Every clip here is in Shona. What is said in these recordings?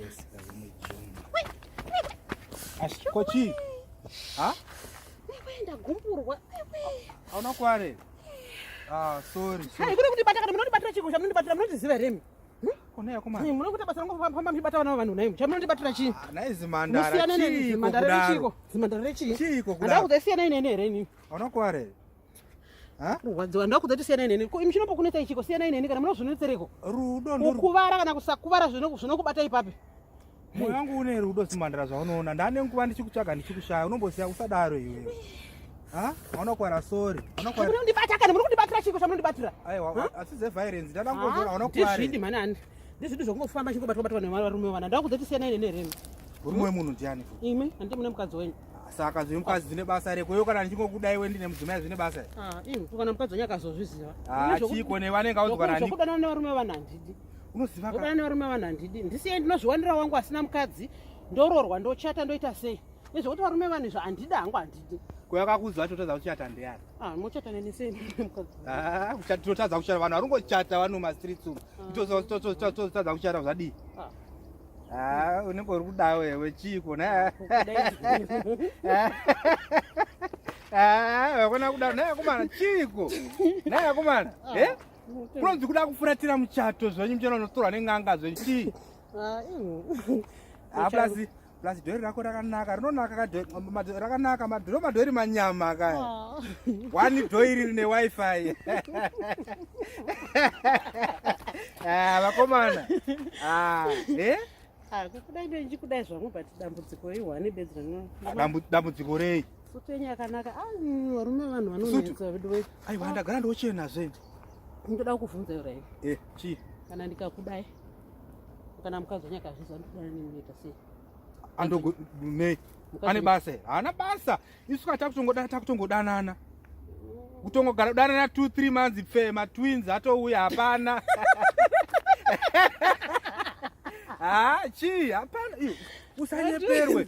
Yes, kochi. Ha? Wenda gumburwa. Hauna kware? Sorry. Hai, kuri kuti bata kana munondibatira chiko chamunondibatira munondiziva remi. Kone yakoma. Munokuti basa rangu famba mibata wana vanhu naimi. Chamunondibatira chi? Naizi mandara chi. Mandara rechiko. Mandara rechi. Chiko kudaro. Ndakuzesiyana inene here ini. Hauna kware? Ha? Wadziwa ndakuzeti siyana inene. Ko imi chinopa kuneta ichiko siyana inene kana munozvinetsereko. Rudo ndo. Ukuvara kana kusakuvara zvinokubata ipapi. Moyo wangu une rudo simandara zvaunoona. Ndane nguva ndichikutsvaga ndichikushaya. Unombosiya usadaro iwe. Ha? Hauna kwara sorry. Hauna kwara. Munondibata kana munondibatira chiko chamunondibatira. Aiwa, asize violence. Ndangozora hauna kwara. Ndizvidi manani. Ndizvidi zvokungofamba chikobatwa nevarume vana. Ndakuzeti siyana inene here. Urume munhu ndiani? Imi handii mune mukadzi wenyu. Saka zviri mukadzi zvine basa reko kana ndichingokudai wewe ndine mudzimai zvine basa. Imi kana mukadzi wenyu akazozviziva. Chiko nevanenge audzwa nani? Zvokudana nevarume vana handidi. Unoziva kudana nevarume vana handidi. Ndisiye ndinozviwanira wangu asina mukadzi. Ndororwa ndochata ndoita sei. Nezvokuti varume vanhu izvo handida hangu handidi. Kwakakuzwa chotadza kuchata ndeyani? Muchata neni sei mukadzi? Totadza kuchata vanhu varungochata vanhu mumastreets umu. Totadza kuchata zvadii? Unenge uri kuda wewe chiko na. Wakona kuda naye kumana chiko. Naye kumana. Kunonzi kuda kufuratira muchato zvenyu mcheno unotorwa neng'anga zvechi. Plus dori rako rakanaka, rinonaka rakanaka, madhori manyama kaya. One dori rine wifi. Vakomana. Kudai ndikudai zvangu but dambudziko iwani bedza no. Dambudziko rei? Sutu yenyu yakanaka. Varume vanhu vanonetsa vedu wedu. Aiwa ndagara ndochena zve. Ndoda kukuvhunza iwe rai. Chi? Kana ndikakudai. Kana mukadzi wenyu akazviza ndodana nemunoita sei? Andogune. Ane basa. Hana basa. Isu takutongodanana. Kutongogara danana 2-3 months pfema twins atouya hapana. Chi hapana iwe usanyeperwe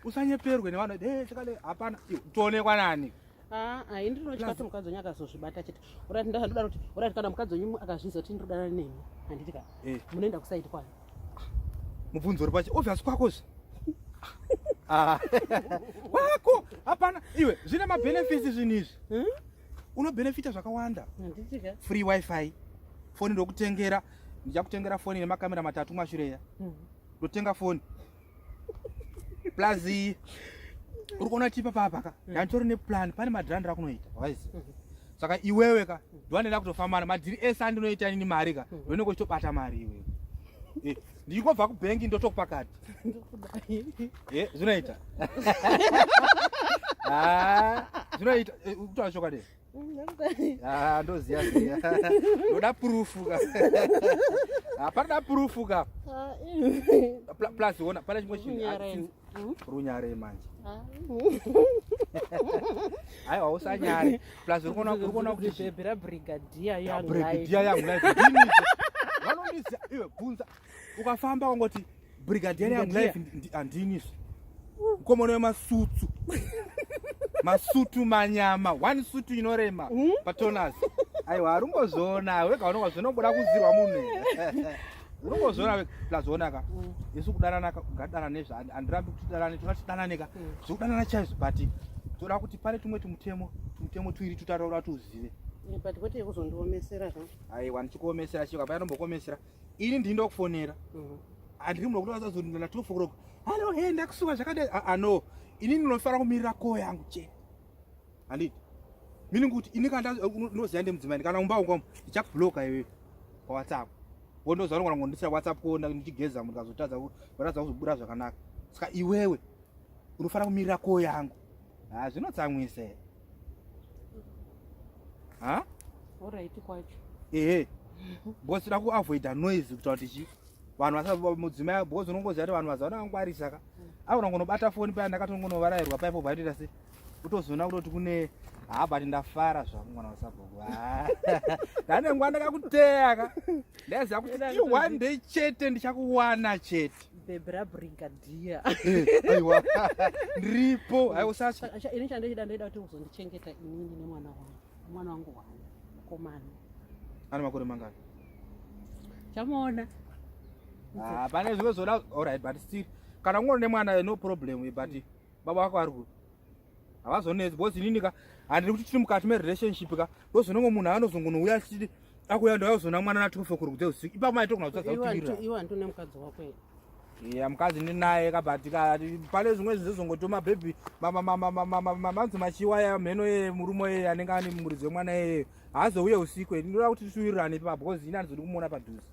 usanyeperwe nevanhu chakale hapana toonekwa nani ndinochikati mukadzi wenyu akazozvibata chete urati ndoda kuti urati kana mukadzi wenyu akazviza kuti ndodana nemi handiti ka munoenda kusaiti kwani mubvunzo uri pachi obvious kwakozve wako hapana iwe zvine mabenefits zvinhu izvi unobenefita zvakawanda free wifi foni ndokutengera ndichakutengera foni nemakamera 3 mashureya ndotenga foni plus uri kuona chipa papaka ndanditori neplan pane madhirandi rakunoita waizi saka iwewe ka ndovanenda kutofambana madhiri ese andinoita nini mari ka ndonenge uchitobata mari iwewe ndikobva kubhengi ndotokupakati zvinoita zvinoita kutaura chokwadi ndoziya ndoda purufu ka hapana purufu ka plus ona pane chimwe chinhu runyare manje aiwa usanyare plus uri kuona kuti bhebhera brigadier yangu live vanondiziya iwe bvunza ukafamba wangoti brigadier yangu live handini mukomana wemasutu manyama 1 sutu inorema patonasi aiwa harungozviona wega unonga zvinoboda kuzirwa munhu unongozviona plus onaka isu kudanana ungadana nezva handirambi kuti danane tonatidananeka zvokudanana chaizvo but toda kuti pane tumwe tumutemo tuiri tutataura kuti uzive but kwete kuzondiomesera zva aiwa ndichikuomesera chiko hapana nombokuomesera ini ndinda kufonera handiri muno kuti vasazondinana tofokoroko halo he ndakusuka zvakadai no ini ndinofanira kumirira koo yangu chete handiti mini kuti ini kana unoziva ndemudzimai kana umba ungomo ndichakubloka iwewe pawhatsapp wondoziva unogona kungondisira whatsapp kuona ndichigeza munhu kazotadza kuzobuda zvakanaka saka iwewe unofanira kumirira koo yangu zvinotsamwisa alright kwacho because da kuavoida noise kuti kuti vanhu vasamudzimai because unongoziva kuti vanhu vazaona vangwarisa ka auna ngonobata foni paya ndakatongonovarairwa paipo vaitoita se utozoona kutoti kune but ndafara zvangu mwana wasabhuku ndane nguva ndakakuteya ka ndaiziva kuti one day chete ndichakuwana chete bhebhera brigadier aiwa ndiripo aiusacha ini chandochida ndoida kuti uzondichengeta inini nemwana wangu komana ane makore mangani chamuona pane zvimwe zvoda alright but still kana ungori nemwana no problem but baba wako ari ku havazonetsi because ininika handiri kuti tiri mukati merelationship ka ndozvinongo munhu anozongonouya achiti akuya ndawazona mwana na 12 o'clock dzeusiku ipapo maitogona kutadza iwe handiri nemukadzi wako here ya mukadzi ndinaye kabatika pane zvimwe zvizongotoma bhebhi manzi machiwaya mheno yemurume ye anenge ane muridzi wemwana yeye haazouye usiku ndinoda kuti tiwirirane ipapo because ini handizodi kumuona padhuze